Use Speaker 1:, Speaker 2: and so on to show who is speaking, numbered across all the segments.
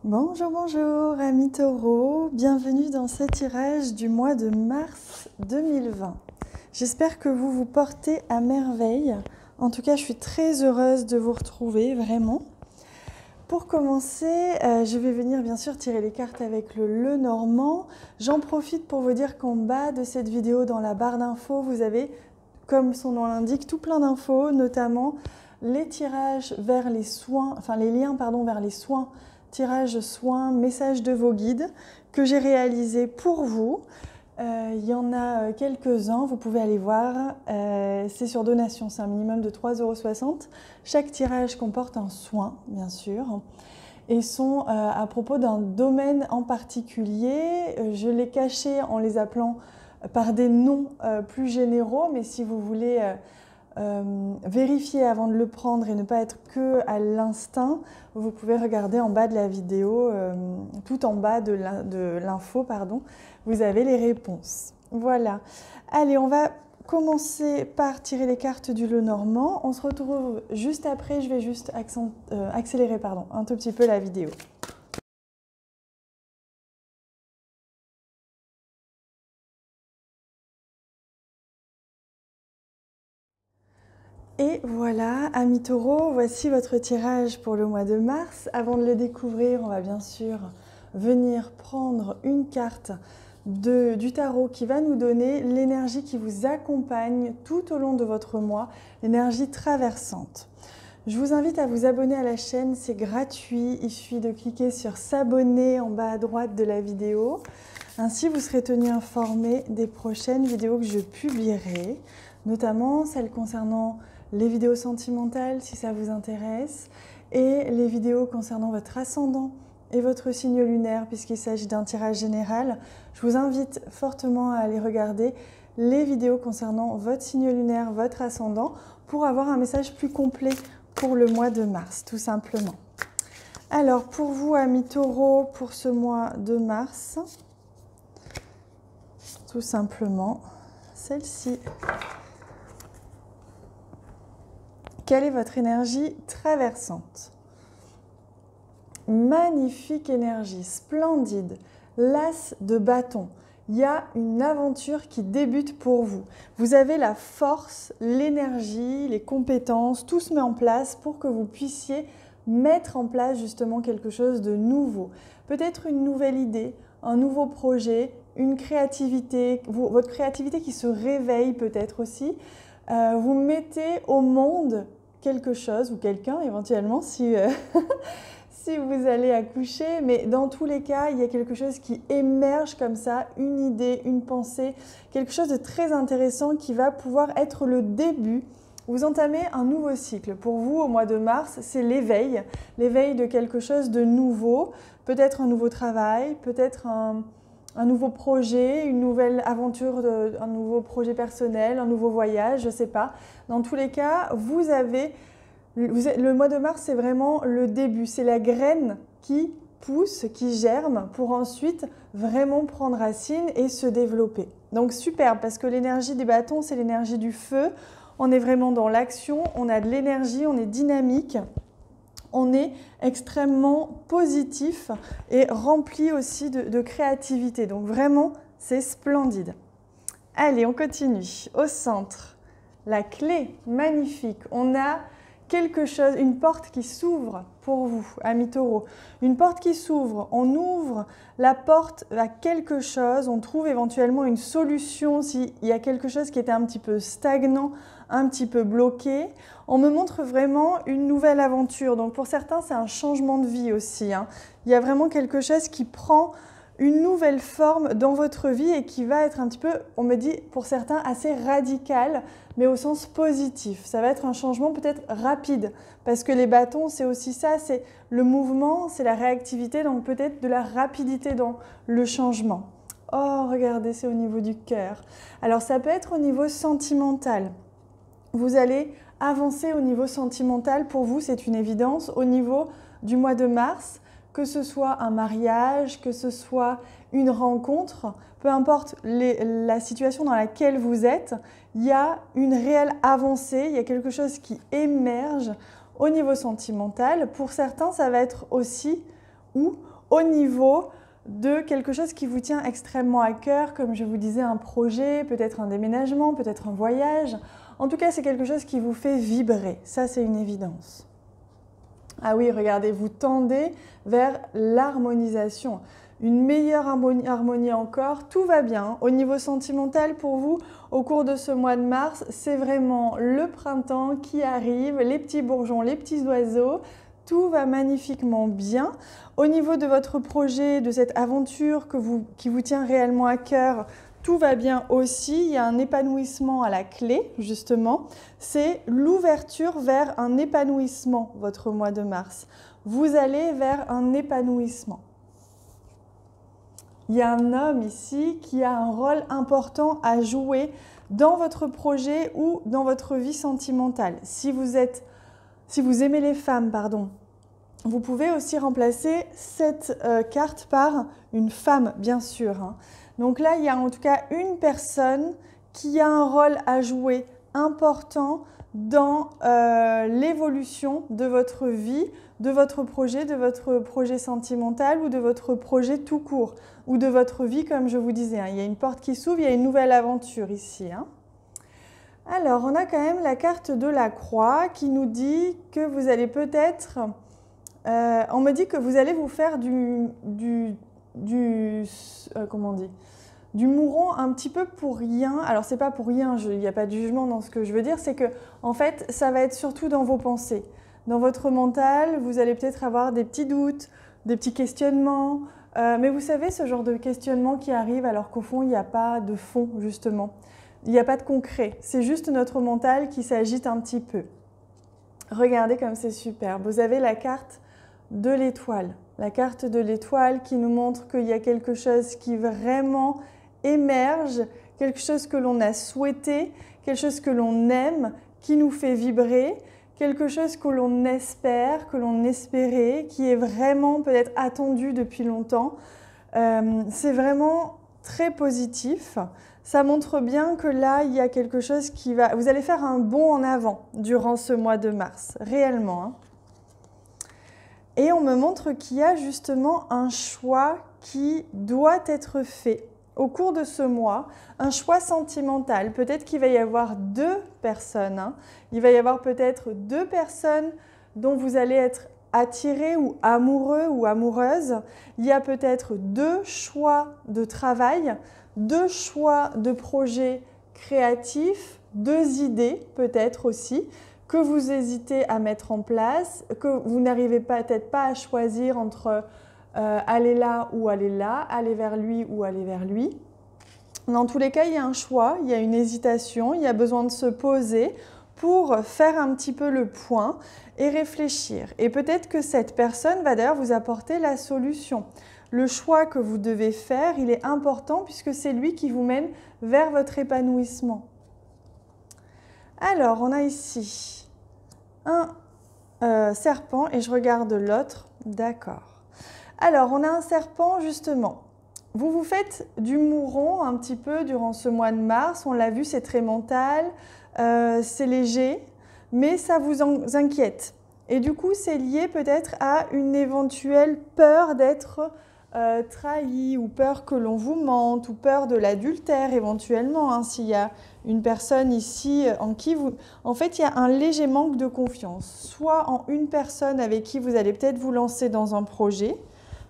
Speaker 1: Bonjour, bonjour, amis taureaux, bienvenue dans ce tirage du mois de mars 2020. J'espère que vous vous portez à merveille. En tout cas, je suis très heureuse de vous retrouver, vraiment. Pour commencer, je vais venir bien sûr tirer les cartes avec le Lenormand. J'en profite pour vous dire qu'en bas de cette vidéo, dans la barre d'infos, vous avez, comme son nom l'indique, tout plein d'infos, notamment les tirages vers les soins, enfin les liens vers les soins, tirage soins, message de vos guides que j'ai réalisé pour vous. Il y en a quelques-uns, vous pouvez aller voir, c'est sur donation, c'est un minimum de 3,60 €. Chaque tirage comporte un soin, bien sûr, et sont à propos d'un domaine en particulier. Je l'ai caché en les appelant par des noms plus généraux, mais si vous voulez vérifier avant de le prendre et ne pas être que à l'instinct, vous pouvez regarder en bas de la vidéo, tout en bas de l'info, vous avez les réponses. Voilà. Allez, on va commencer par tirer les cartes du Lenormand. On se retrouve juste après, je vais juste accélérer un tout petit peu la vidéo. Et voilà, amis taureaux, voici votre tirage pour le mois de mars. Avant de le découvrir, on va bien sûr venir prendre une carte du tarot qui va nous donner l'énergie qui vous accompagne tout au long de votre mois, l'énergie traversante. Je vous invite à vous abonner à la chaîne, c'est gratuit, il suffit de cliquer sur s'abonner en bas à droite de la vidéo. Ainsi, vous serez tenu informé des prochaines vidéos que je publierai, notamment celles concernant les vidéos sentimentales si ça vous intéresse, et les vidéos concernant votre ascendant et votre signe lunaire puisqu'il s'agit d'un tirage général. Je vous invite fortement à aller regarder les vidéos concernant votre signe lunaire, votre ascendant, pour avoir un message plus complet pour le mois de mars, tout simplement. Alors, pour vous, amis taureaux, pour ce mois de mars, tout simplement, celle-ci. Quelle est votre énergie traversante? Magnifique énergie, splendide, l'as de bâton. Il y a une aventure qui débute pour vous. Vous avez la force, l'énergie, les compétences, tout se met en place pour que vous puissiez mettre en place justement quelque chose de nouveau. Peut-être une nouvelle idée, un nouveau projet, une créativité, votre créativité qui se réveille peut-être aussi. Vous mettez au monde quelque chose ou quelqu'un éventuellement si, si vous allez accoucher, mais dans tous les cas, il y a quelque chose qui émerge comme ça, une idée, une pensée, quelque chose de très intéressant qui va pouvoir être le début. Vous entamez un nouveau cycle. Pour vous, au mois de mars, c'est l'éveil de quelque chose de nouveau, peut-être un nouveau travail, peut-être un nouveau projet, une nouvelle aventure, un nouveau projet personnel, un nouveau voyage, je ne sais pas. Dans tous les cas, le mois de mars, c'est vraiment le début, c'est la graine qui pousse, qui germe pour ensuite vraiment prendre racine et se développer. Donc superbe, parce que l'énergie des bâtons, c'est l'énergie du feu. On est vraiment dans l'action, on a de l'énergie, on est dynamique. On est extrêmement positif et rempli aussi de créativité. Donc vraiment, c'est splendide. Allez, on continue. Au centre, la clé, magnifique. On a quelque chose, une porte qui s'ouvre pour vous, amis taureaux. Une porte qui s'ouvre, on ouvre la porte à quelque chose, on trouve éventuellement une solution s'il y a quelque chose qui était un petit peu stagnant, un petit peu bloqué. On me montre vraiment une nouvelle aventure. Donc pour certains, c'est un changement de vie aussi. Il y a vraiment quelque chose qui prend une nouvelle forme dans votre vie et qui va être un petit peu, on me dit pour certains, assez radical, mais au sens positif. Ça va être un changement peut-être rapide, parce que les bâtons, c'est aussi ça, c'est le mouvement, c'est la réactivité, donc peut-être de la rapidité dans le changement. Oh, regardez, c'est au niveau du cœur. Alors ça peut être au niveau sentimental. Vous allez avancer au niveau sentimental, pour vous, c'est une évidence, au niveau du mois de mars, que ce soit un mariage, que ce soit une rencontre, peu importe la situation dans laquelle vous êtes, il y a une réelle avancée, il y a quelque chose qui émerge au niveau sentimental. Pour certains, ça va être aussi au niveau de quelque chose qui vous tient extrêmement à cœur, comme je vous disais, un projet, peut-être un déménagement, peut-être un voyage. En tout cas, c'est quelque chose qui vous fait vibrer. Ça, c'est une évidence. Ah oui, regardez, vous tendez vers l'harmonisation. Une meilleure harmonie encore, tout va bien. Au niveau sentimental, pour vous, au cours de ce mois de mars, c'est vraiment le printemps qui arrive, les petits bourgeons, les petits oiseaux, tout va magnifiquement bien. Au niveau de votre projet, de cette aventure qui vous tient réellement à cœur, tout va bien aussi. Il y a un épanouissement à la clé, justement. C'est l'ouverture vers un épanouissement, votre mois de mars. Vous allez vers un épanouissement. Il y a un homme ici qui a un rôle important à jouer dans votre projet ou dans votre vie sentimentale. Si vous aimez les femmes, pardon, vous pouvez aussi remplacer cette carte par une femme, bien sûr. Hein. Donc là, il y a en tout cas une personne qui a un rôle à jouer important dans l'évolution de votre vie, de votre projet sentimental ou de votre projet tout court, ou de votre vie, comme je vous disais. Hein. Il y a une porte qui s'ouvre, il y a une nouvelle aventure ici. Hein. Alors, on a quand même la carte de la croix qui nous dit que vous allez peut-être... on me dit que vous allez vous faire comment on dit, du mouron un petit peu pour rien. Alors, c'est pas pour rien, il n'y a pas de jugement dans ce que je veux dire, c'est que, en fait, ça va être surtout dans vos pensées. Dans votre mental, vous allez peut-être avoir des petits doutes, des petits questionnements, mais vous savez, ce genre de questionnement qui arrive alors qu'au fond, il n'y a pas de fond, justement. Il n'y a pas de concret. C'est juste notre mental qui s'agite un petit peu. Regardez comme c'est super. Vous avez la carte de l'étoile. La carte de l'étoile qui nous montre qu'il y a quelque chose qui vraiment émerge, quelque chose que l'on a souhaité, quelque chose que l'on aime, qui nous fait vibrer, quelque chose que l'on espère, que l'on espérait, qui est vraiment peut-être attendu depuis longtemps. C'est vraiment très positif. Ça montre bien que là, il y a quelque chose qui va... Vous allez faire un bond en avant durant ce mois de mars, réellement. Hein. Et on me montre qu'il y a justement un choix qui doit être fait au cours de ce mois, un choix sentimental. Peut-être qu'il va y avoir deux personnes. Hein. Il va y avoir peut-être deux personnes dont vous allez être attiré ou amoureux ou amoureuse. Il y a peut-être deux choix de travail, deux choix de projets créatifs, deux idées peut-être aussi, que vous hésitez à mettre en place, que vous n'arrivez peut-être pas à choisir entre aller là ou aller là, aller vers lui ou aller vers lui. Dans tous les cas, il y a un choix, il y a une hésitation, il y a besoin de se poser pour faire un petit peu le point et réfléchir. Et peut-être que cette personne va d'ailleurs vous apporter la solution. Le choix que vous devez faire, il est important puisque c'est lui qui vous mène vers votre épanouissement. Alors, on a ici un serpent et je regarde l'autre. D'accord. Alors, on a un serpent justement. Vous vous faites du mouron un petit peu durant ce mois de mars. On l'a vu, c'est très mental, c'est léger, mais ça vous inquiète. Et du coup, c'est lié peut-être à une éventuelle peur d'être trahi ou peur que l'on vous mente ou peur de l'adultère éventuellement. Hein, s'il y a une personne ici en qui vous... En fait, il y a un léger manque de confiance, soit en une personne avec qui vous allez peut-être vous lancer dans un projet,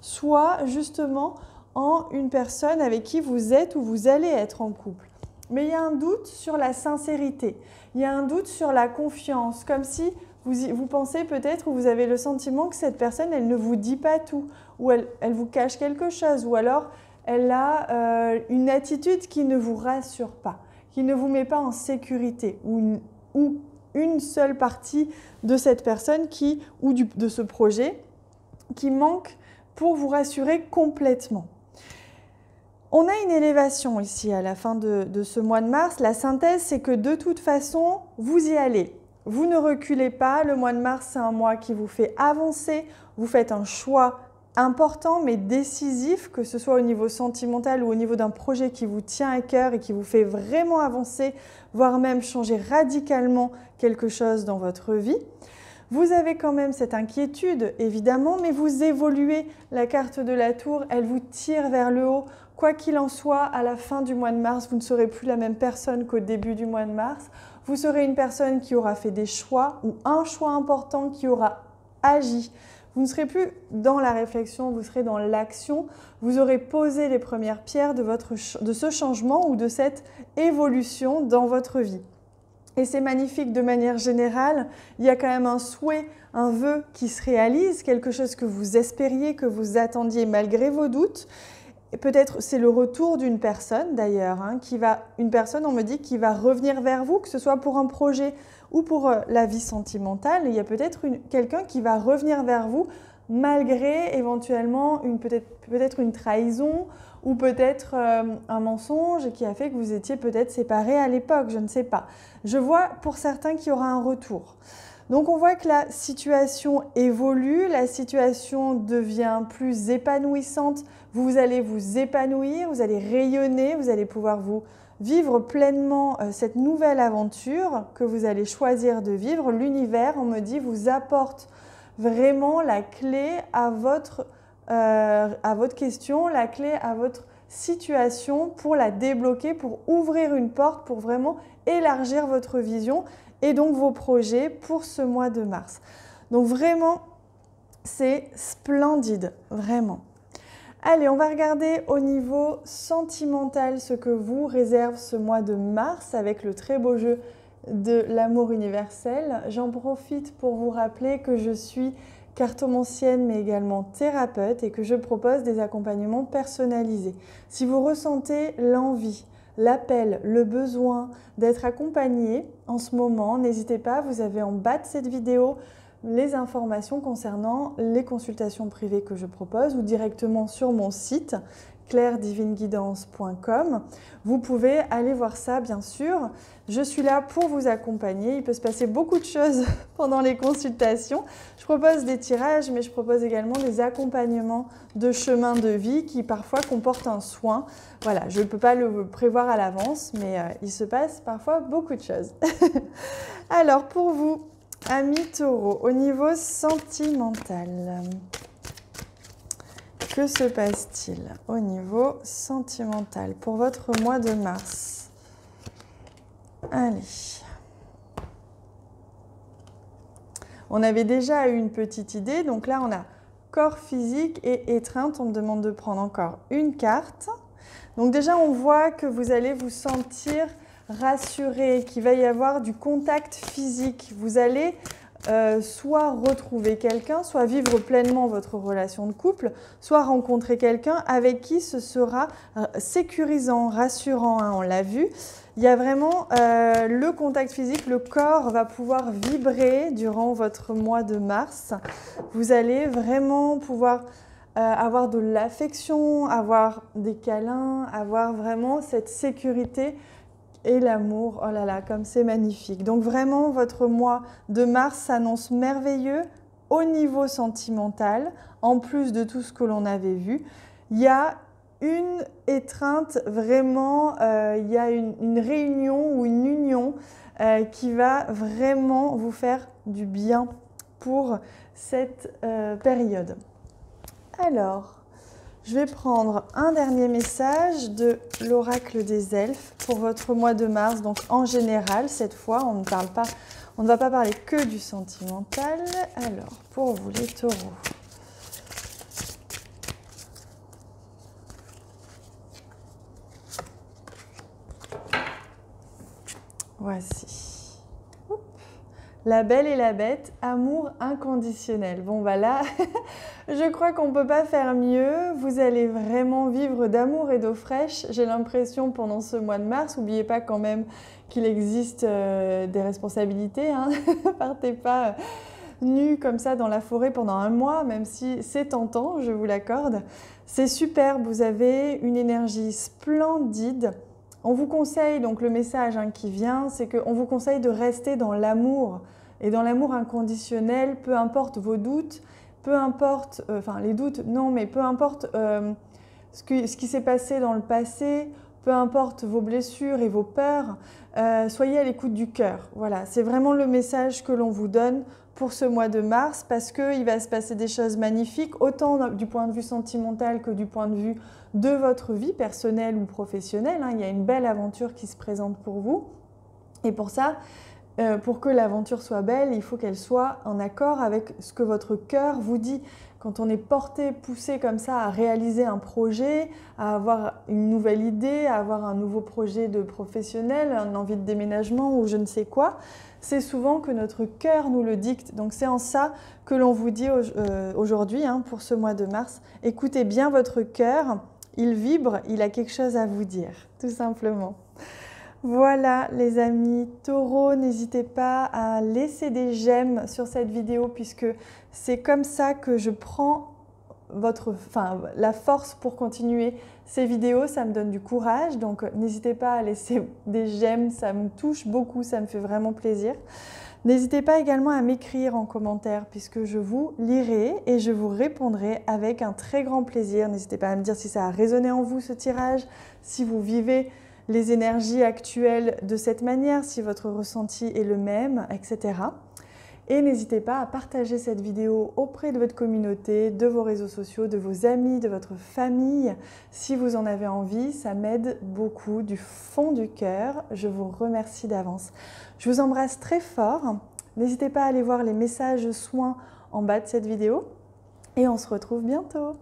Speaker 1: soit justement en une personne avec qui vous êtes ou vous allez être en couple. Mais il y a un doute sur la sincérité, il y a un doute sur la confiance, comme si vous pensez peut-être ou vous avez le sentiment que cette personne, elle ne vous dit pas tout, ou elle vous cache quelque chose, ou alors elle a une attitude qui ne vous rassure pas, qui ne vous met pas en sécurité, ou une seule partie de cette personne de ce projet qui manque pour vous rassurer complètement. On a une élévation ici à la fin de ce mois de mars. La synthèse, c'est que de toute façon, vous y allez. Vous ne reculez pas. Le mois de mars, c'est un mois qui vous fait avancer. Vous faites un choix important mais décisif, que ce soit au niveau sentimental ou au niveau d'un projet qui vous tient à cœur et qui vous fait vraiment avancer, voire même changer radicalement quelque chose dans votre vie. Vous avez quand même cette inquiétude, évidemment, mais vous évoluez. La carte de la tour, elle vous tire vers le haut. Quoi qu'il en soit, à la fin du mois de mars, vous ne serez plus la même personne qu'au début du mois de mars. Vous serez une personne qui aura fait des choix ou un choix important qui aura agi. Vous ne serez plus dans la réflexion, vous serez dans l'action. Vous aurez posé les premières pierres de ce changement ou de cette évolution dans votre vie. Et c'est magnifique de manière générale. Il y a quand même un souhait, un vœu qui se réalise, quelque chose que vous espériez, que vous attendiez malgré vos doutes. Peut-être c'est le retour d'une personne d'ailleurs, une personne, on me dit, qui va revenir vers vous, que ce soit pour un projet ou pour la vie sentimentale. Il y a peut-être quelqu'un qui va revenir vers vous malgré éventuellement peut-être une trahison ou peut-être un mensonge qui a fait que vous étiez peut-être séparés à l'époque, je ne sais pas. Je vois pour certains qu'il y aura un retour. Donc on voit que la situation évolue, la situation devient plus épanouissante, vous allez vous épanouir, vous allez rayonner, vous allez pouvoir vous vivre pleinement cette nouvelle aventure que vous allez choisir de vivre. L'univers, on me dit, vous apporte vraiment la clé à votre question, la clé à votre situation pour la débloquer, pour ouvrir une porte, pour vraiment élargir votre vision et donc vos projets pour ce mois de mars. Donc vraiment, c'est splendide, vraiment. Allez, on va regarder au niveau sentimental ce que vous réserve ce mois de mars avec le très beau jeu de l'amour universel. J'en profite pour vous rappeler que je suis cartomancienne mais également thérapeute et que je propose des accompagnements personnalisés. Si vous ressentez l'envie, l'appel, le besoin d'être accompagné en ce moment, n'hésitez pas, vous avez en bas de cette vidéo les informations concernant les consultations privées que je propose ou directement sur mon site clairedivineguidance.com. Vous pouvez aller voir ça, bien sûr. Je suis là pour vous accompagner. Il peut se passer beaucoup de choses pendant les consultations. Je propose des tirages, mais je propose également des accompagnements de chemin de vie qui parfois comportent un soin. Voilà, je ne peux pas le prévoir à l'avance, mais il se passe parfois beaucoup de choses. Alors, pour vous, amis taureaux, au niveau sentimental, que se passe-t-il au niveau sentimental pour votre mois de mars? Allez. On avait déjà eu une petite idée, donc là on a corps physique et étreinte. On me demande de prendre encore une carte. Donc déjà on voit que vous allez vous sentir rassuré, qu'il va y avoir du contact physique. Vous allez soit retrouver quelqu'un, soit vivre pleinement votre relation de couple, soit rencontrer quelqu'un avec qui ce sera sécurisant, rassurant, on l'a vu. Il y a vraiment le contact physique, le corps va pouvoir vibrer durant votre mois de mars. Vous allez vraiment pouvoir avoir de l'affection, avoir des câlins, avoir vraiment cette sécurité et l'amour. Oh là là, comme c'est magnifique. Donc vraiment, votre mois de mars s'annonce merveilleux au niveau sentimental, en plus de tout ce que l'on avait vu. Il y a une étreinte, vraiment, il y a une réunion ou une union qui va vraiment vous faire du bien pour cette période. Alors, je vais prendre un dernier message de l'oracle des elfes pour votre mois de mars. Donc en général, cette fois, on ne va pas parler que du sentimental. Alors, pour vous les taureaux. Voici. Oups. La belle et la bête, amour inconditionnel. Bon, voilà, je crois qu'on ne peut pas faire mieux. Vous allez vraiment vivre d'amour et d'eau fraîche. J'ai l'impression pendant ce mois de mars, n'oubliez pas quand même qu'il existe des responsabilités. Partez pas nu comme ça dans la forêt pendant un mois, même si c'est tentant, je vous l'accorde. C'est superbe, vous avez une énergie splendide. On vous conseille, donc le message qui vient, c'est qu'on vous conseille de rester dans l'amour et dans l'amour inconditionnel, peu importe vos doutes, peu importe, enfin les doutes non, mais peu importe ce qui s'est passé dans le passé, peu importe vos blessures et vos peurs, soyez à l'écoute du cœur. Voilà, c'est vraiment le message que l'on vous donne pour ce mois de mars parce qu'il va se passer des choses magnifiques, autant du point de vue sentimental que du point de vue de votre vie personnelle ou professionnelle. Il y a une belle aventure qui se présente pour vous. Et pour ça, pour que l'aventure soit belle, il faut qu'elle soit en accord avec ce que votre cœur vous dit. Quand on est porté, poussé comme ça à réaliser un projet, à avoir une nouvelle idée, à avoir un nouveau projet de professionnel, une envie de déménagement ou je ne sais quoi, c'est souvent que notre cœur nous le dicte. Donc c'est en ça que l'on vous dit aujourd'hui, pour ce mois de mars, écoutez bien votre cœur, il vibre, il a quelque chose à vous dire, tout simplement. Voilà les amis Taureaux, n'hésitez pas à laisser des j'aime sur cette vidéo puisque c'est comme ça que je prends la force pour continuer ces vidéos, ça me donne du courage, donc n'hésitez pas à laisser des j'aime, ça me touche beaucoup, ça me fait vraiment plaisir. N'hésitez pas également à m'écrire en commentaire puisque je vous lirai et je vous répondrai avec un très grand plaisir. N'hésitez pas à me dire si ça a résonné en vous ce tirage, si vous vivez les énergies actuelles de cette manière, si votre ressenti est le même, etc. Et n'hésitez pas à partager cette vidéo auprès de votre communauté, de vos réseaux sociaux, de vos amis, de votre famille. Si vous en avez envie, ça m'aide beaucoup du fond du cœur. Je vous remercie d'avance. Je vous embrasse très fort. N'hésitez pas à aller voir les messages soins en bas de cette vidéo. Et on se retrouve bientôt.